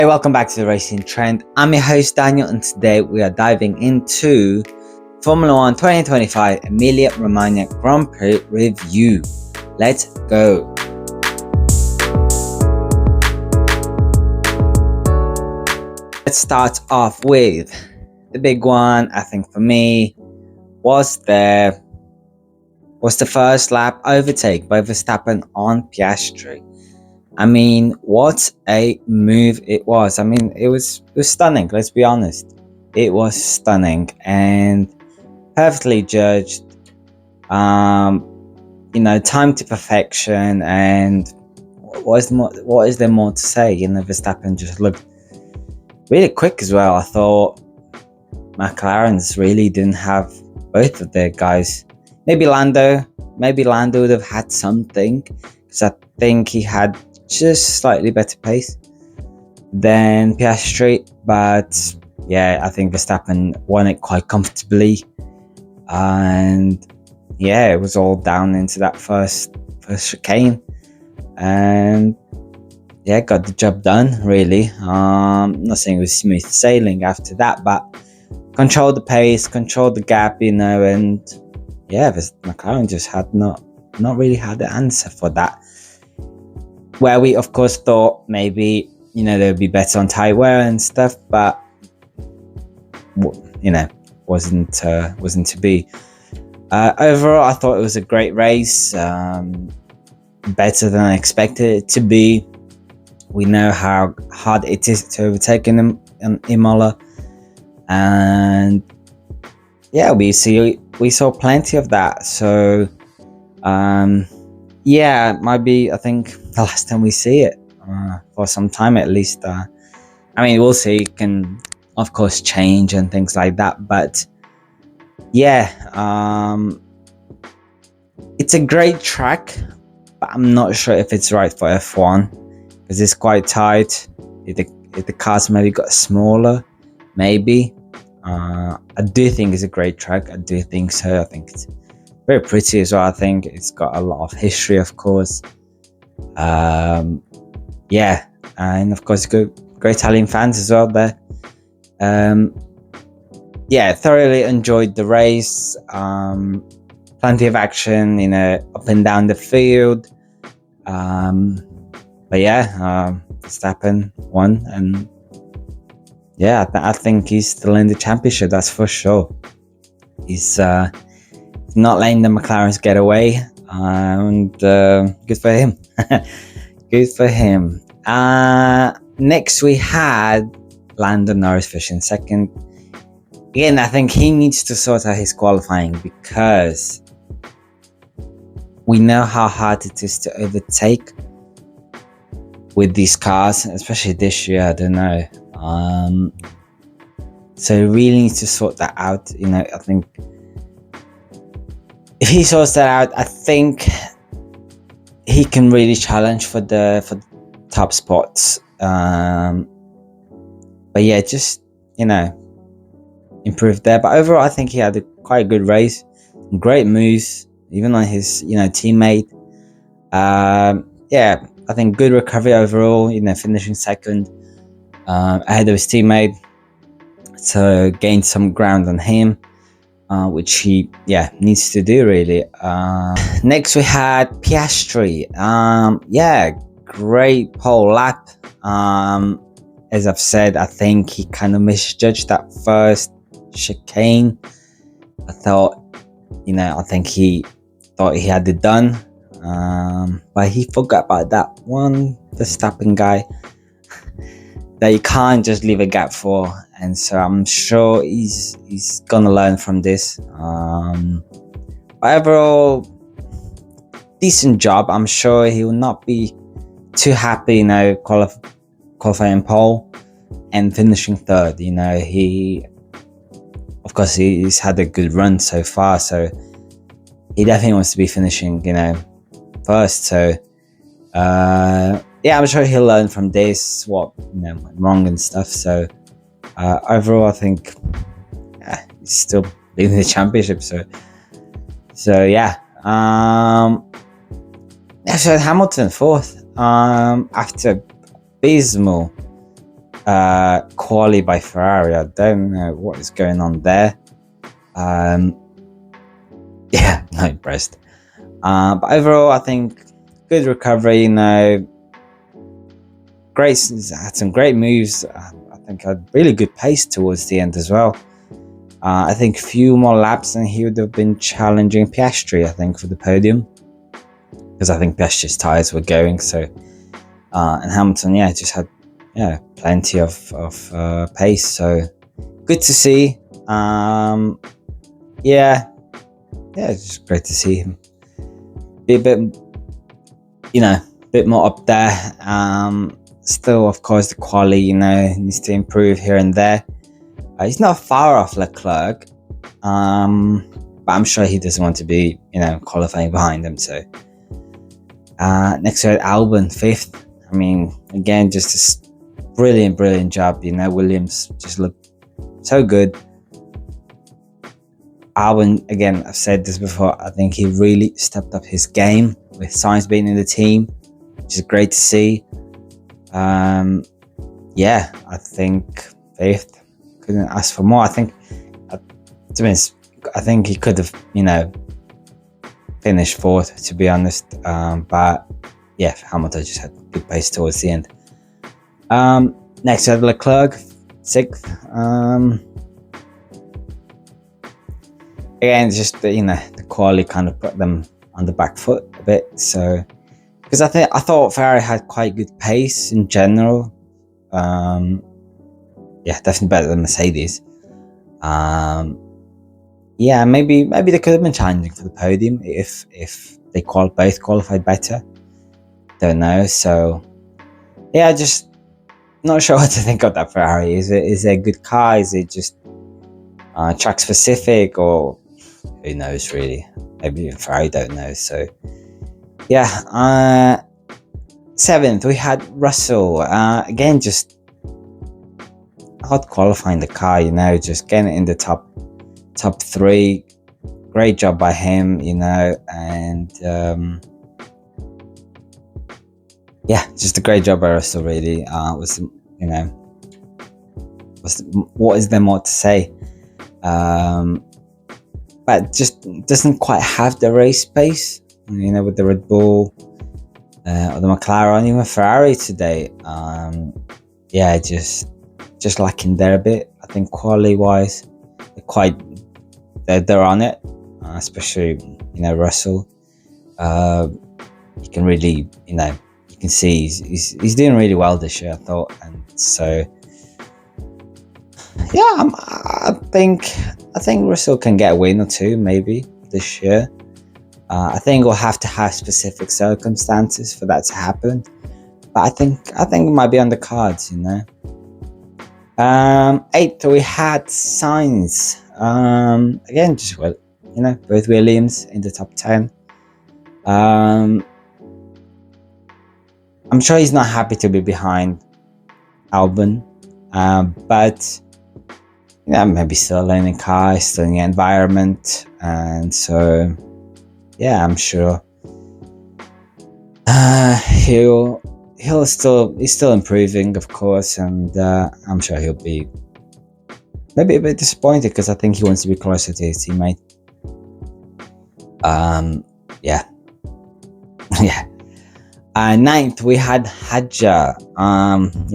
Hey, welcome back to the Racing Trend. I'm your host Daniel, and today we are diving into Formula 1 2025 Emilia Romagna Grand Prix review. Let's go. Let's start off with the big one. I think for me was the first lap overtake by Verstappen on Piastri. I mean, what a move it was. I mean, it was stunning, let's be honest. It was stunning and perfectly judged. Time to perfection. And what is there more to say? Verstappen just looked really quick as well. I thought McLaren's really didn't have both of their guys. Maybe Lando would have had something, because I think he had just slightly better pace than Piastri, but yeah, I think Verstappen won it quite comfortably, and yeah, it was all down into that first chicane, and yeah, got the job done really. Not saying it was smooth sailing after that, but controlled the pace, controlled the gap, and yeah, McLaren just had not really had the answer for that. Where we of course thought maybe they would be better on tyre wear and stuff, but wasn't to be. Overall, I thought it was a great race, better than I expected it to be. We know how hard it is to overtake in Imola, and yeah, we saw plenty of that. So yeah, it might be, I think, the last time we see it for some time at least. I mean, we'll see. It can, of course, change and things like that. But yeah, it's a great track, but I'm not sure if it's right for F1 because it's quite tight. If the cars maybe got smaller, maybe. I do think it's a great track. I do think so. I think it's very pretty as well. I think it's got a lot of history, of course. Yeah, and of course, great Italian fans as well there. Yeah, thoroughly enjoyed the race. Plenty of action, up and down the field. But yeah, Verstappen won, and yeah, I think he's still in the championship. That's for sure. He's not letting the McLarens get away, and good for him. Good for him. Next we had Lando Norris finishing second. Again, I think he needs to sort out his qualifying, because we know how hard it is to overtake with these cars, especially this year. I don't know. So he really needs to sort that out. I think if he sorts that out, I think he can really challenge for the top spots. But yeah, just improve there. But overall, I think he had quite a good race, great moves, even on his teammate. Yeah, I think good recovery overall. Finishing second ahead of his teammate, so gained some ground on him, which he needs to do really. Next we had Piastri. Yeah, great pole lap. As I've said, I think he kind of misjudged that first chicane. I think he thought he had it done, but he forgot about that one Verstappen guy that you can't just leave a gap for, and so I'm sure he's gonna learn from this. Overall, decent job. I'm sure he will not be too happy, qualifying pole and finishing third. He, of course, he's had a good run so far, so he definitely wants to be finishing, first. So yeah, I'm sure he'll learn from this, what went wrong and stuff. So overall, I think he's still leading the championship. So yeah. So Hamilton fourth, after abysmal quali by Ferrari. I don't know what is going on there. Yeah, not impressed. But overall, I think good recovery. Great, had some great moves. I think had really good pace towards the end as well. I think a few more laps and he would have been challenging Piastri, I think, for the podium, because I think Piastri's tyres were going. So, and Hamilton, just had plenty of pace. So good to see. It's just great to see him be a bit more up there. Still, of course, the quali, needs to improve here and there. He's not far off Leclerc, but I'm sure he doesn't want to be, qualifying behind him. So next we had Albon, 5th. I mean, again, just a brilliant job. Williams just looked so good. Albon, again, I've said this before, I think he really stepped up his game with Sainz being in the team, which is great to see. I think 5th. Couldn't ask for more. I think, to be honest, I think he could have, finished 4th, to be honest. But yeah, Hamilton just had good pace towards the end. Next, we had Leclerc, 6th. Again, just the quality kind of put them on the back foot a bit. So, because I thought Ferrari had quite good pace in general. Definitely better than Mercedes. Maybe they could have been challenging for the podium if they both qualified better. Don't know. So, just not sure what to think of that Ferrari. Is it a good car? Is it just track specific, or who knows really? Maybe even Ferrari don't know. So, 7th we had Russell. Again, just hard qualifying the car. Just getting in the top 3. Great job by him. And just a great job by Russell. Really, what is there more to say? But just doesn't quite have the race pace, with the Red Bull or the McLaren, even Ferrari today. Just lacking there a bit. I think quality wise, they're on it, especially Russell. You can really you can see he's doing really well this year, I thought, and so. I think Russell can get a win or two maybe this year. I think we'll have to have specific circumstances for that to happen, but I think it might be on the cards. 8th we had Sainz. Again, just both Williams in the top 10. I'm sure he's not happy to be behind Albon, but maybe still learning cars, still in the environment, and so I'm sure he's still improving, of course, and I'm sure he'll be maybe a bit disappointed because I think he wants to be closer to his teammate. 9th we had Hadja.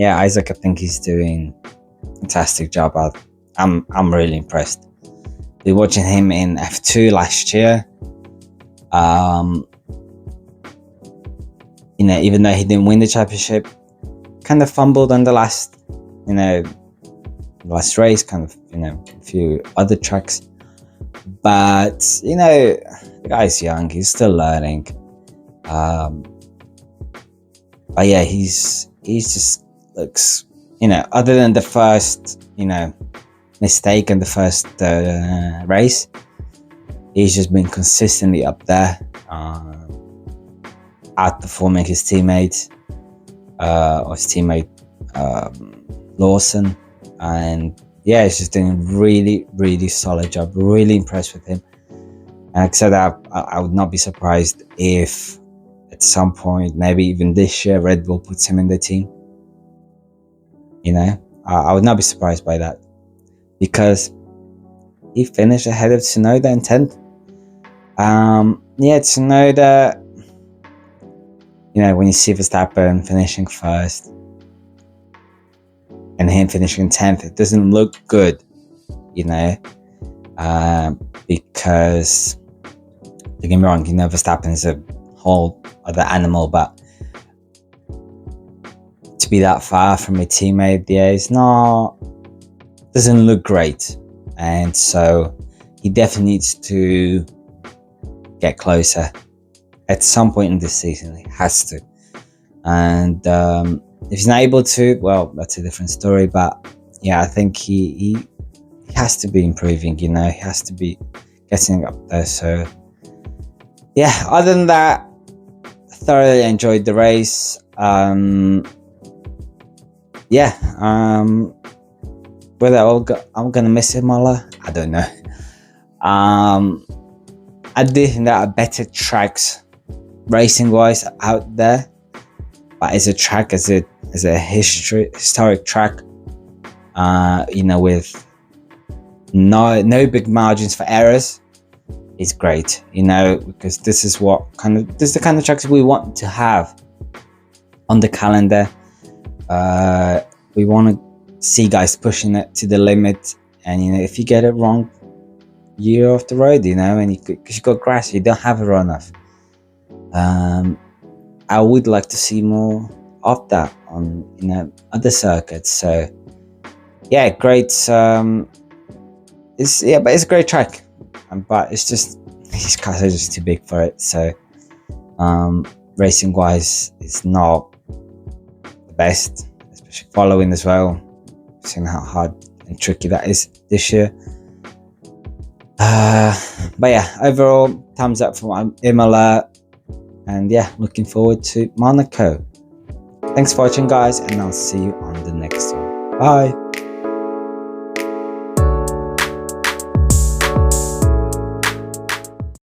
Isaac, I think he's doing a fantastic job. I'm really impressed. We were watching him in F2 last year. Even though he didn't win the championship, kind of fumbled on the last race, kind of, a few other tracks. But, the guy's young, he's still learning. But he's just looks, other than the first, mistake in the first race, he's just been consistently up there, outperforming his teammate Lawson, and he's just doing a really, really solid job. Really impressed with him. And like I said, I would not be surprised if at some point, maybe even this year, Red Bull puts him in the team. I would not be surprised by that, because he finished ahead of Tsunoda in 10th. Yeah, Tsunoda, when you see Verstappen finishing first and him finishing 10th, it doesn't look good, because, don't get me wrong, Verstappen is a whole other animal, but to be that far from a teammate, doesn't look great. And so he definitely needs to get closer at some point in this season. He has to. And if he's not able to, well, that's a different story. But yeah, I think he has to be improving, he has to be getting up there. So yeah, other than that, thoroughly enjoyed the race. Whether I'm gonna miss Imola, I don't know. I do think there are better tracks racing wise out there, but as a track, as a historic track, with no big margins for errors, is great, because this is the kind of tracks we want to have on the calendar. We want to see guys pushing it to the limit, and if you get it wrong, you're off the road, and because you got grass, you don't have a runoff. I would like to see more of that on other circuits. So yeah, great. But it's a great track, but it's just these cars are just too big for it. So racing wise, it's not the best, especially following as well. Seeing how hard and tricky that is this year. But yeah, overall, thumbs up from Imola, and yeah, looking forward to Monaco. Thanks for watching, guys, and I'll see you on the next one. Bye.